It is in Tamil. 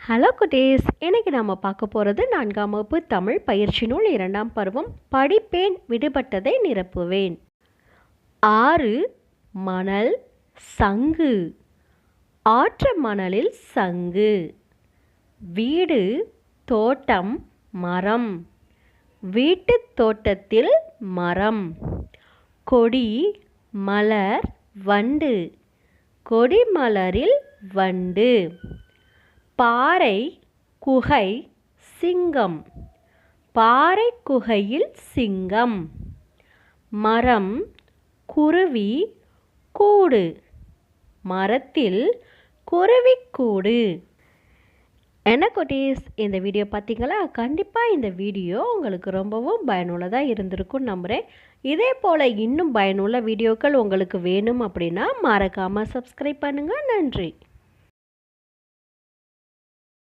ஹலோ குட்டீஸ், இன்னைக்கு நாம் பார்க்க போகிறது 4ஆம் வகுப்பு தமிழ் பயிற்சி நூல் 2ஆம் பருவம். படிப்பேன் விடுபட்டதை நிரப்புவேன். ஆறு மணல் சங்கு, ஆற்று மணலில் சங்கு. வீடு தோட்டம் மரம், வீட்டு தோட்டத்தில் மரம். கொடி மலர் வண்டு, கொடி மலரில் வண்டு. பாறை குகை சிங்கம், பாறை குகையில் சிங்கம். மரம் குருவி கூடு, மரத்தில் குருவிக்கூடு. என்ன குட்டீஸ், இந்த வீடியோ பார்த்தீங்களா? கண்டிப்பாக இந்த வீடியோ உங்களுக்கு ரொம்பவும் பயனுள்ளதாக இருந்திருக்கும் நம்புகிறேன். இதே போல் இன்னும் பயனுள்ள வீடியோக்கள் உங்களுக்கு வேணும் அப்படின்னா மறக்காமல் சப்ஸ்கிரைப் பண்ணுங்கள். நன்றி.